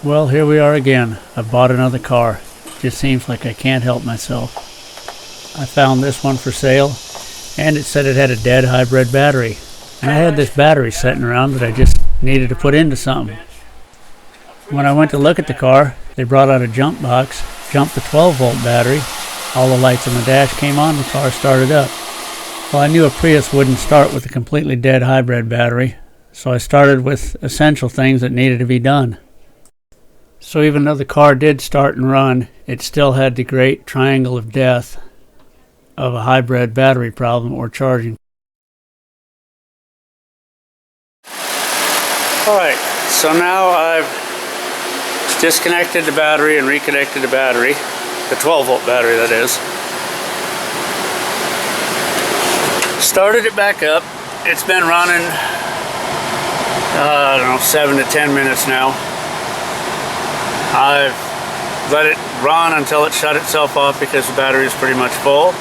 Well, here we are again. I've bought another car. Just seems like I can't help myself. I found this one for sale, and it said it had a dead hybrid battery. And I had this battery sitting around that I just needed to put into something. When I went to look at the car, they brought out a jump box, jumped the 12-volt battery. All the lights on the dash came on, the car started up. Well, I knew a Prius wouldn't start with a completely dead hybrid battery, so I started with essential things that needed to be done. So even though the car did start and run, it still had the great triangle of death of a hybrid battery problem or charging. Alright, so now I've disconnected the battery and reconnected the battery, the 12-volt battery that is. Started it back up. It's been running, I don't know, 7 to 10 minutes now. I've let it run until it shut itself off because the battery is pretty much full.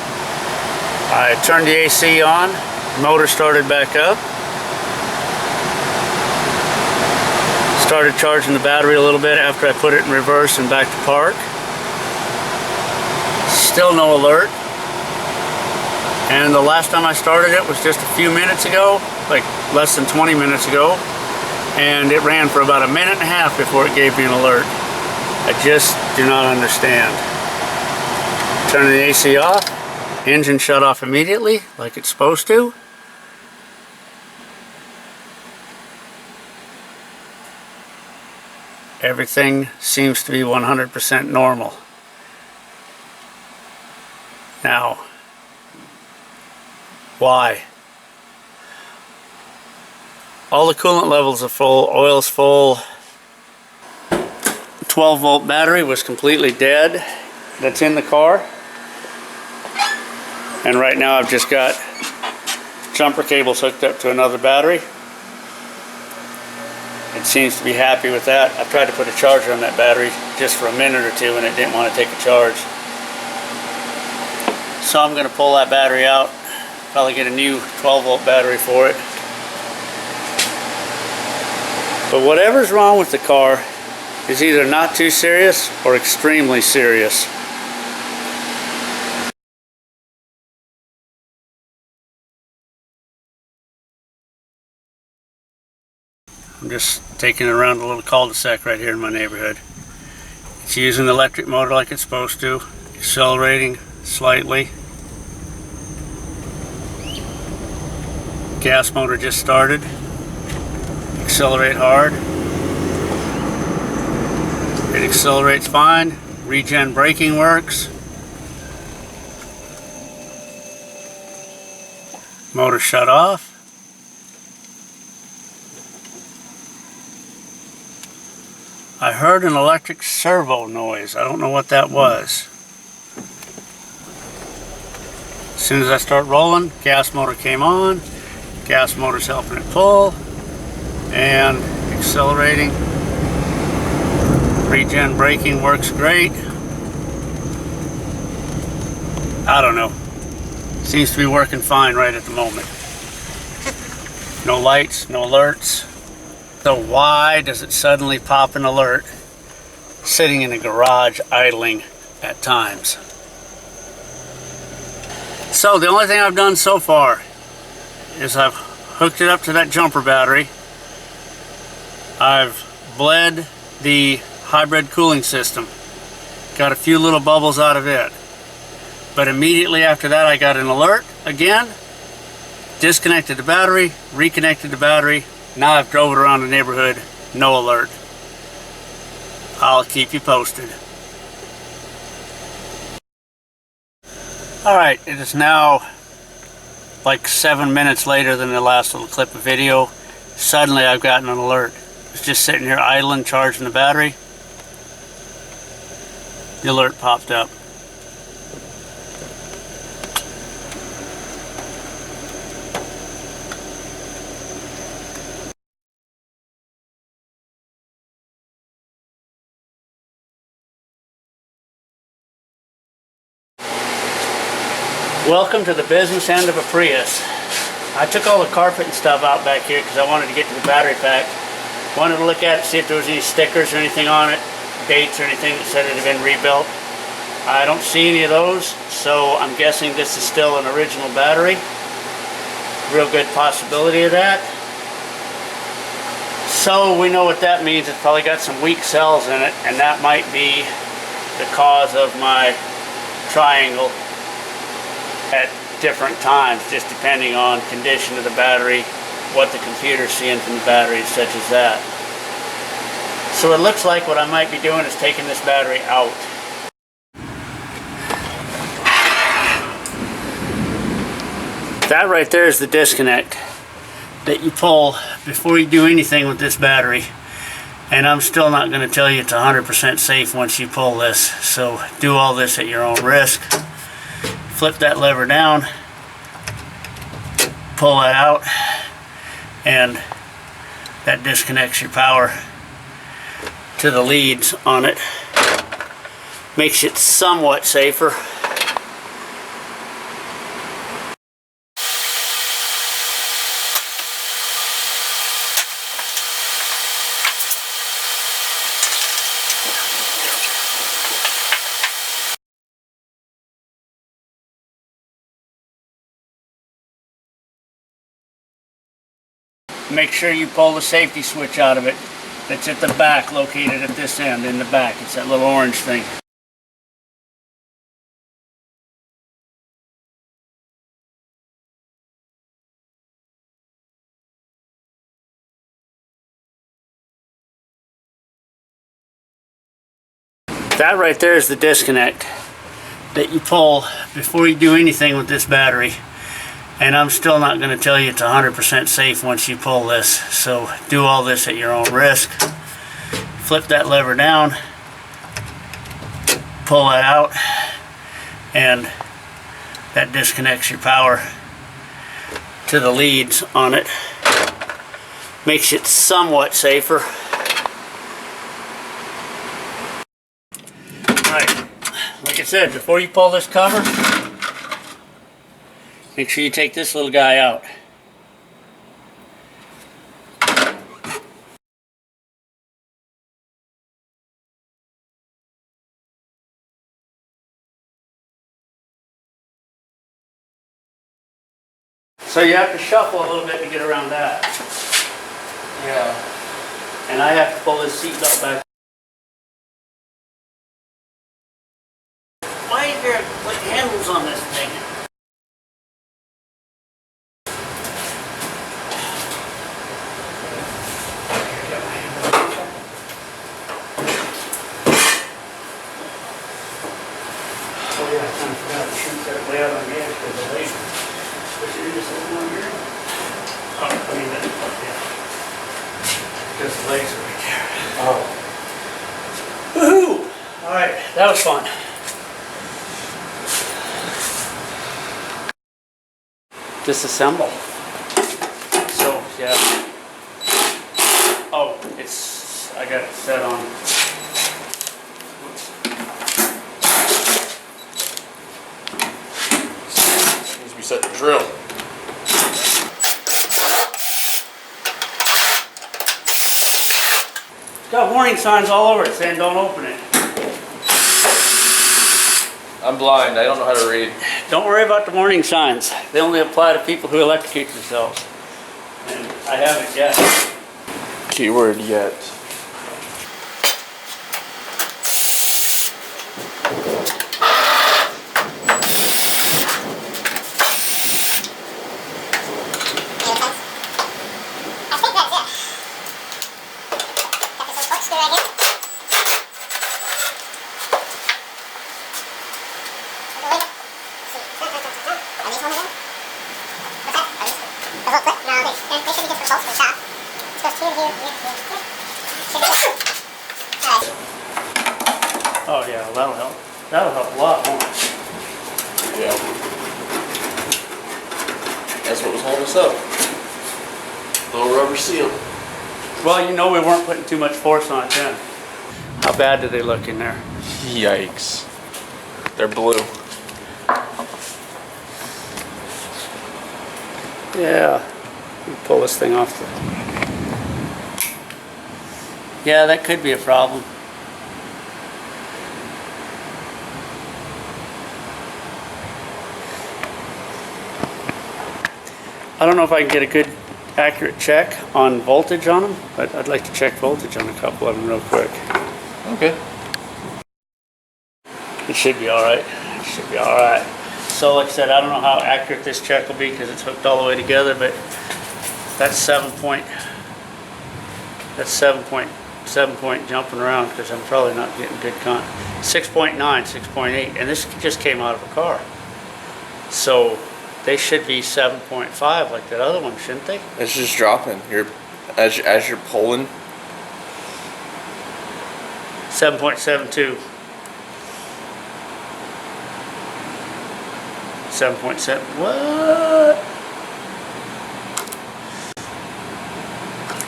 I turned the AC on, the motor started back up. Started charging the battery a little bit after I put it in reverse and back to park. Still no alert. And the last time I started it was just a few minutes ago, like less than 20 minutes ago. And it ran for about a minute and a half before it gave me an alert. I just do not understand. Turning the AC off, engine shut off immediately like it's supposed to. Everything seems to be 100% normal. Now, why? All the coolant levels are full, oil's full. 12-volt battery was completely dead. That's in the car. And right now I've just got jumper cables hooked up to another battery. It seems to be happy with that. I've tried to put a charger on that battery just for a minute or two and it didn't want to take a charge. So I'm going to pull that battery out, probably get a new 12-volt battery for it. But whatever's wrong with the car is either not too serious or extremely serious. I'm just taking it around a little cul-de-sac right here in my neighborhood. It's using the electric motor like it's supposed to, accelerating slightly. Gas motor just started. Accelerate hard. It accelerates fine. Regen braking works. Motor shut off. I heard an electric servo noise. I don't know what that was. As soon as I start rolling, gas motor came on. Gas motor's helping it pull. And accelerating. Regen braking works great. I don't know. Seems to be working fine right at the moment. No lights, no alerts. So why does it suddenly pop an alert sitting in a garage idling at times? So the only thing I've done so far is I've hooked it up to that jumper battery. I've bled the hybrid cooling system. Got a few little bubbles out of it. But immediately after that I got an alert again. Disconnected the battery, reconnected the battery. Now I've drove it around the neighborhood, no alert. I'll keep you posted. Alright, it is now like 7 minutes later than the last little clip of video. Suddenly I've gotten an alert. It's just sitting here idling, charging the battery. The alert popped up. Welcome to the business end of a Prius. I took all the carpet and stuff out back here because I wanted to get to the battery pack. Wanted to look at it, see if there was any stickers or anything on it, dates or anything that said it had been rebuilt. I don't see any of those, so I'm guessing this is still an original battery. Real good possibility of that. So we know what that means. It's probably got some weak cells in it, and that might be the cause of my triangle at different times, just depending on condition of the battery, what the computer's seeing from the battery, such as that. So it looks like what I might be doing is taking this battery out. That right there is the disconnect that you pull before you do anything with this battery. And I'm still not going to tell you it's 100% safe once you pull this. So do all this at your own risk. Flip that lever down, pull that out, and that disconnects your power to the leads on it. Makes it somewhat safer. Make sure you pull the safety switch out of it. That's at the back, located at this end in the back. It's that little orange thing. That right there is the disconnect that you pull before you do anything with this battery. And I'm still not going to tell you it's 100% safe once you pull this. So do all this at your own risk. Flip that lever down, pull that out, and that disconnects your power to the leads on it. Makes it somewhat safer. Alright, like I said, before you pull this cover, make sure you take this little guy out. So you have to shuffle a little bit to get around that. Yeah. And I have to pull this seat belt back. Why is there like handles on this thing? Oh yeah, I kind of forgot to shoot that way out on the edge because the laser. But you just open one here. Oh, I mean, yeah. Just the laser right there. Oh. Woohoo! Alright, that was fun. Disassemble. So, yeah. Oh, I got it set on. Whoops. Needs to be set to drill. It's got warning signs all over it saying don't open it. I'm blind. I don't know how to read. Don't worry about the warning signs. They only apply to people who electrocute themselves. And I haven't yet. Keyword yet. Oh yeah, that'll help. That'll help a lot more. Yeah. That's what was holding us up. Little rubber seal. Well, you know we weren't putting too much force on it then. How bad do they look in there? Yikes. They're blue. Yeah. Let me pull this thing off. Yeah, that could be a problem. I don't know if I can get a good accurate check on voltage on them, but I'd like to check voltage on a couple of them real quick. Okay. It should be all right. It should be all right. So like I said, I don't know how accurate this check will be because it's hooked all the way together, but that's 7 point jumping around because I'm probably not getting good 6.9, 6.8, and this just came out of a car. So they should be 7.5 like that other one, shouldn't they? It's just dropping. As you're pulling. 7.72. 7.7. What?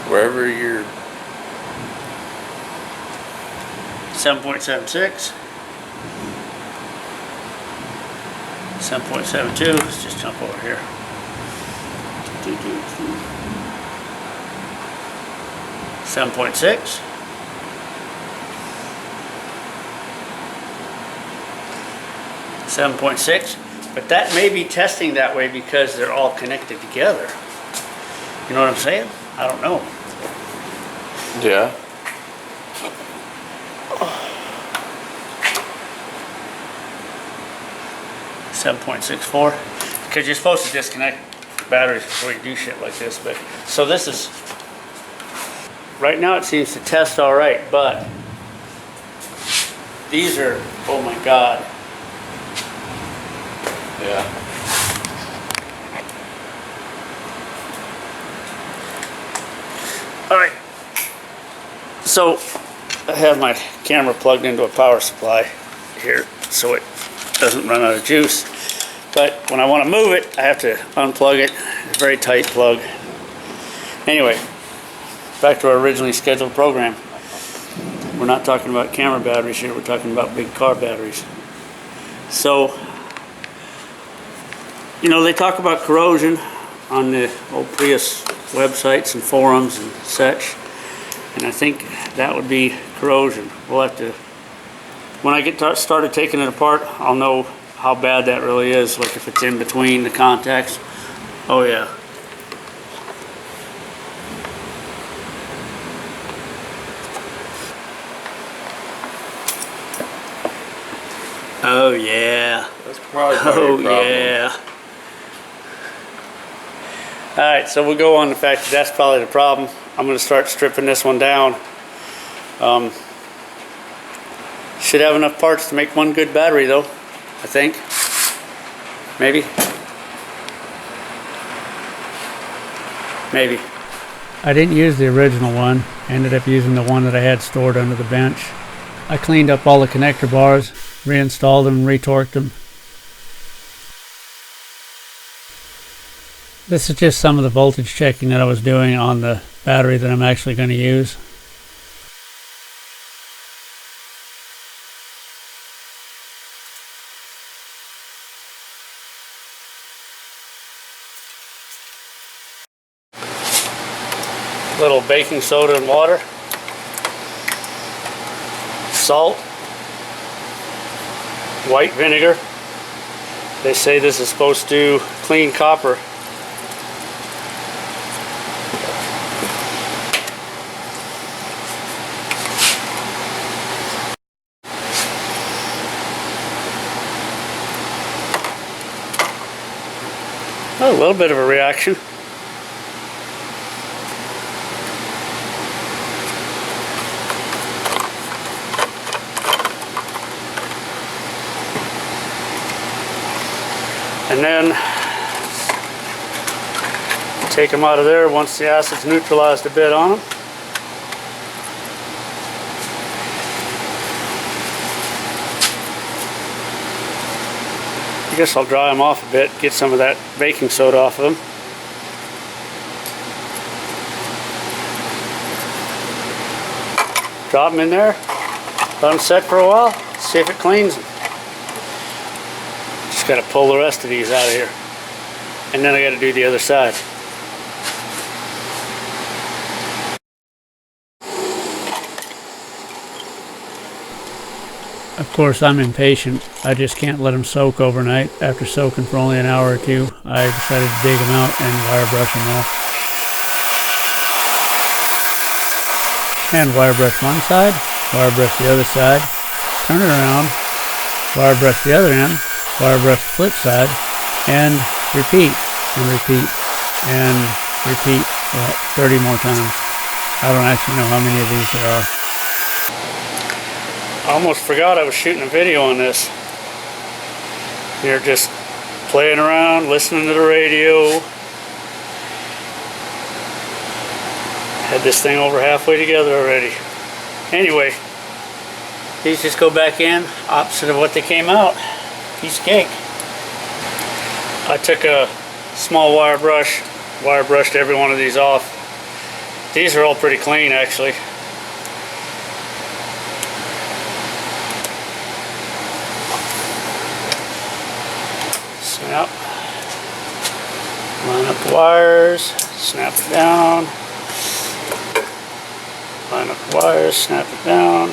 Wherever you're. 7.76. 7.72. Let's just jump over here. 7.6. 7.6. But that may be testing that way because they're all connected together. You know what I'm saying? I don't know. Yeah. Oh. 7.64. Because you're supposed to disconnect batteries before you do shit like this. But so this is right now. It seems to test all right, but these are, oh my God. Yeah. All right. So I have my camera plugged into a power supply here so it doesn't run out of juice. But when I want to move it, I have to unplug it. It's a very tight plug. Anyway, back to our originally scheduled program. We're not talking about camera batteries here. We're talking about big car batteries. So, you know, they talk about corrosion on the old Prius websites and forums and such, and I think that would be corrosion. We'll have to, when I get started taking it apart, I'll know how bad that really is, like if it's in between the contacts. Oh yeah. Oh yeah. That's probably part of your problem. Yeah. Alright, so we'll go on the fact that that's probably the problem. I'm going to start stripping this one down. Should have enough parts to make one good battery though, I think. Maybe. Maybe. I didn't use the original one. I ended up using the one that I had stored under the bench. I cleaned up all the connector bars, reinstalled them, retorqued them. This is just some of the voltage checking that I was doing on the battery that I'm actually going to use. A little baking soda and water, salt, white vinegar. They say this is supposed to clean copper. Oh, a little bit of a reaction. And then take them out of there once the acid's neutralized a bit on them. I guess I'll dry them off a bit, get some of that baking soda off of them. Drop them in there, let them set for a while, see if it cleans them. Just got to pull the rest of these out of here. And then I got to do the other side. Of course, I'm impatient. I just can't let them soak overnight. After soaking for only an hour or two, I decided to dig them out and wire brush them off. And wire brush one side, wire brush the other side, turn it around, wire brush the other end, wire brush the flip side, and repeat, and repeat, and repeat 30 more times. I don't actually know how many of these there are. I almost forgot I was shooting a video on this. You're just playing around, listening to the radio. Had this thing over halfway together already. Anyway, these just go back in, opposite of what they came out. Piece of cake. I took a small wire brush, wire brushed every one of these off. These are all pretty clean actually. Snap. Line up the wires, snap it down. Line up the wires, snap it down.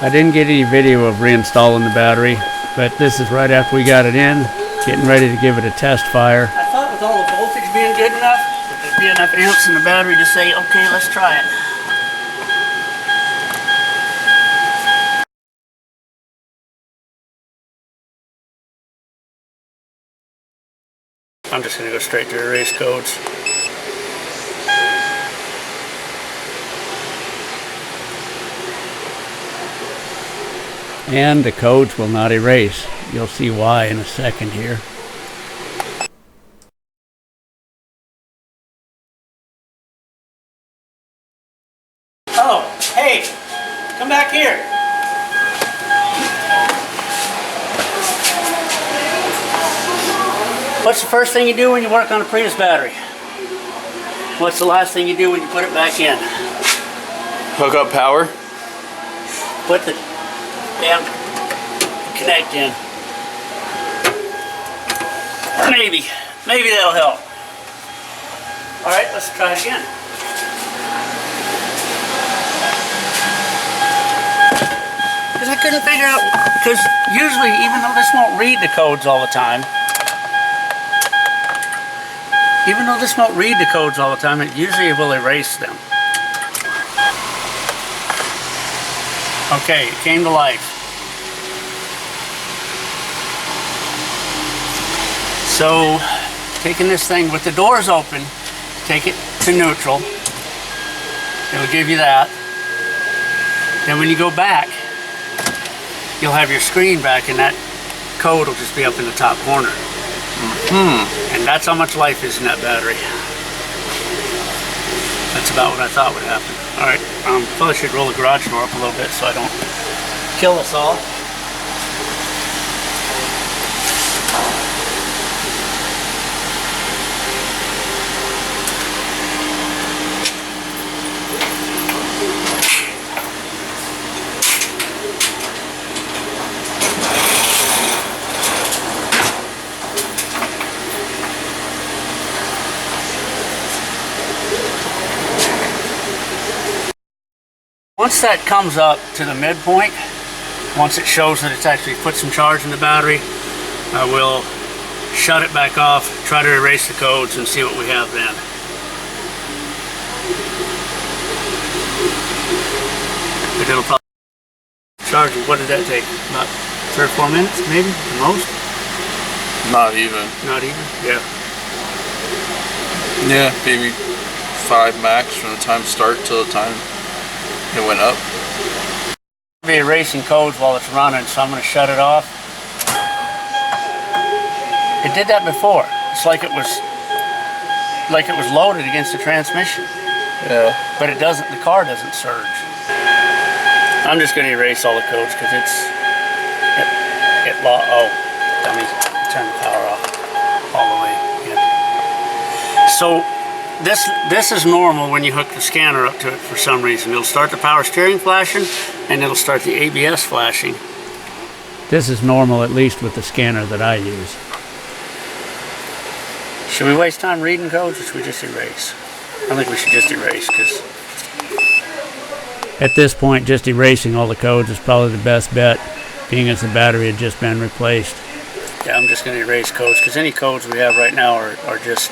I didn't get any video of reinstalling the battery, but this is right after we got it in, getting ready to give it a test fire. I thought with all the voltage being good enough, that there'd be enough amps in the battery to say, okay, let's try it. I'm just going to go straight to erase codes. And the codes will not erase. You'll see why in a second here. Oh, hey, come back here. What's the first thing you do when you work on a Prius battery? What's the last thing you do when you put it back in? Hook up power. Put the damn connect in. Maybe that'll help. All right, let's try it again. Because I couldn't figure out, because usually, even though this won't read the codes all the time, it usually will erase them. Okay, it came to life. So, taking this thing with the doors open, take it to neutral. It'll give you that. Then when you go back, you'll have your screen back and that code will just be up in the top corner. And that's how much life is in that battery. That's about what I thought would happen. Alright, probably should roll the garage door up a little bit so I don't kill us all. Once that comes up to the midpoint, once it shows that it's actually put some charge in the battery, I will shut it back off, try to erase the codes, and see what we have then. But it'll probably charge it. What did that take? About 3 or 4 minutes, maybe, the most? Not even. Not even? Yeah. Yeah, maybe 5 max from the time start till the time it went up. Be erasing codes while it's running, so I'm going to shut it off. It did that before. It's like it was loaded against the transmission. Yeah. But it doesn't. The car doesn't surge. I'm just going to erase all the codes because oh, dummy, turn the power off all the way. Yeah. So this is normal when you hook the scanner up to it for some reason. It'll start the power steering flashing and it'll start the ABS flashing. This is normal, at least with the scanner that I use. Should we waste time reading codes or should we just erase? I think we should just erase because at this point just erasing all the codes is probably the best bet, being as the battery had just been replaced. Yeah, I'm just going to erase codes because any codes we have right now are just...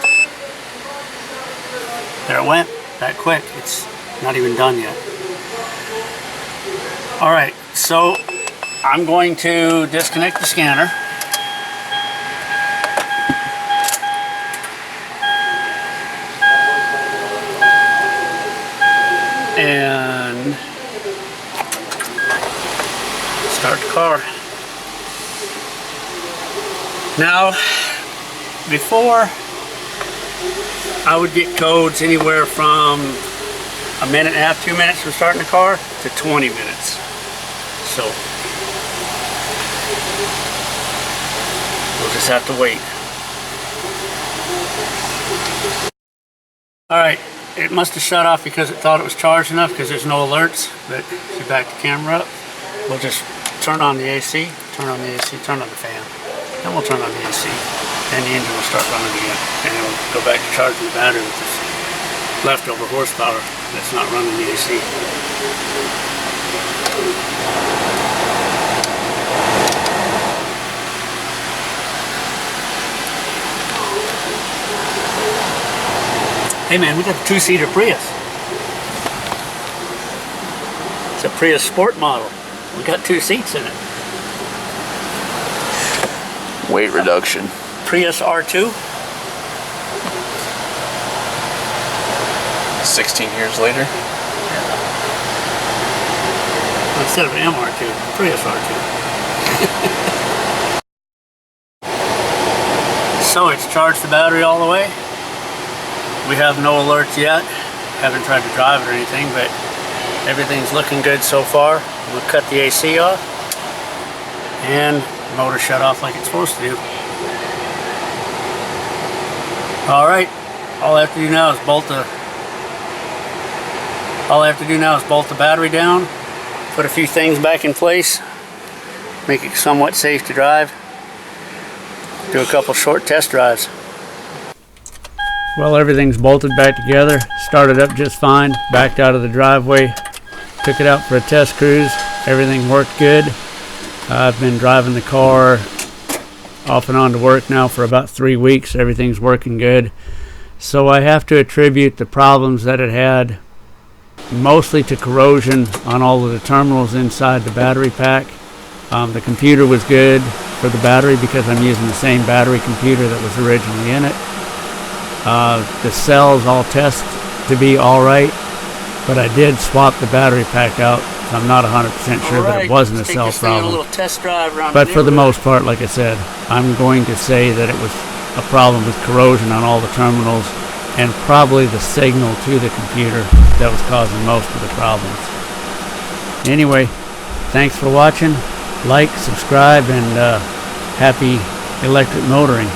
There it went, that quick. It's not even done yet. Alright, so I'm going to disconnect the scanner. And start the car. Now, before I would get codes anywhere from a minute and a half, 2 minutes from starting the car to 20 minutes. So we'll just have to wait. Alright, it must have shut off because it thought it was charged enough because there's no alerts, but if you back the camera up, we'll just turn on the AC, turn on the AC, turn on the fan, then we'll turn on the AC. Then the engine will start running again, and it will go back to charging the battery with this leftover horsepower that's not running the AC. Hey man, we got a 2-seater Prius. It's a Prius Sport model. We got 2 seats in it. Weight reduction. Prius R2. 16 years later. Instead of MR2, Prius R2. So it's charged the battery all the way. We have no alerts yet. Haven't tried to drive it or anything, but everything's looking good so far. We'll cut the AC off and the motor shut off like it's supposed to do. Alright, all I have to do now is bolt the battery down, put a few things back in place, make it somewhat safe to drive, do a couple short test drives. Well, everything's bolted back together, started up just fine, backed out of the driveway, took it out for a test cruise, everything worked good. I've been driving the car off and on to work now for about 3 weeks. Everything's working good. So I have to attribute the problems that it had mostly to corrosion on all of the terminals inside the battery pack. The computer was good for the battery because I'm using the same battery computer that was originally in it. The cells all test to be alright, but I did swap the battery pack out. So I'm not 100% sure that it wasn't a cell problem. But for the most part, like I said, I'm going to say that it was a problem with corrosion on all the terminals and probably the signal to the computer that was causing most of the problems. Anyway, thanks for watching. Like, subscribe, and happy electric motoring.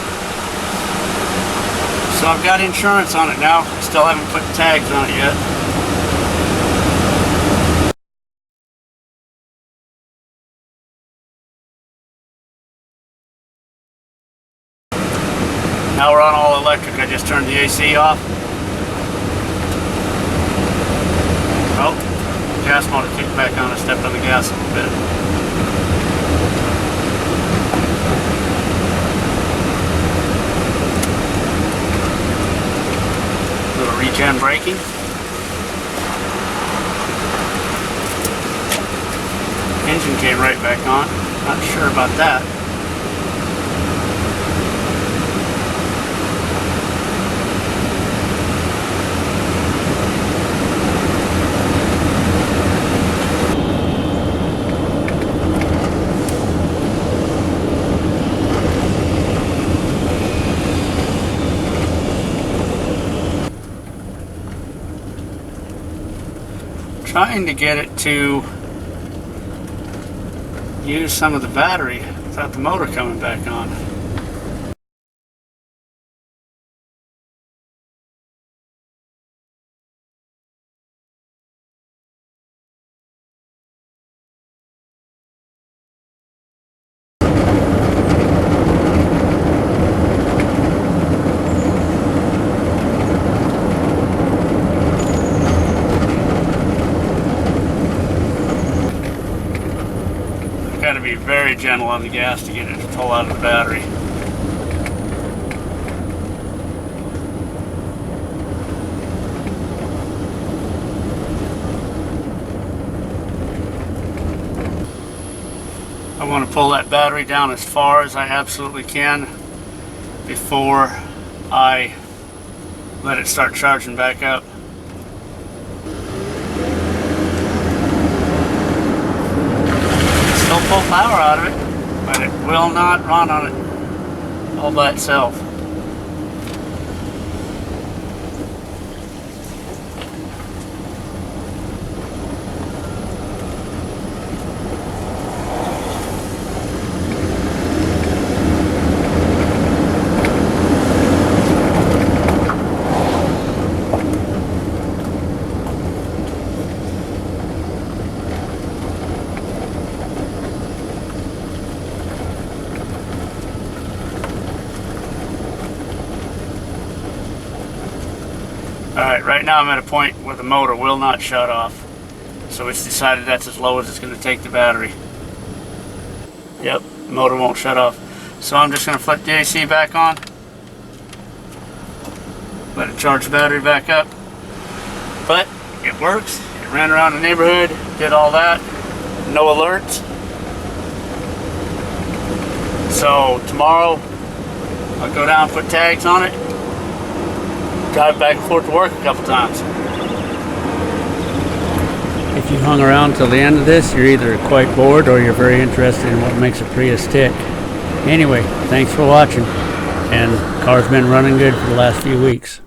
So I've got insurance on it now. Still haven't put the tags on it yet. Now we're on all electric. I just turned the AC off. Oh, gas motor kicked back on. I stepped on the gas a little bit. A little regen braking. Engine came right back on. Not sure about that. trying to get it to use some of the battery without the motor coming back on. Got to be very gentle on the gas to get it to pull out of the battery. I want to pull that battery down as far as I absolutely can before I let it start charging back up. Still pull power out of it, but it will not run on it all by itself. Alright, right now I'm at a point where the motor will not shut off. So it's decided that's as low as it's going to take the battery. Yep, the motor won't shut off. So I'm just going to flip the AC back on. Let it charge the battery back up. But it works. It ran around the neighborhood, did all that. No alerts. So tomorrow I'll go down and put tags on it. Drive back and forth to work a couple times. If you hung around till the end of this, you're either quite bored or you're very interested in what makes a Prius tick. Anyway, thanks for watching, and the car's been running good for the last few weeks.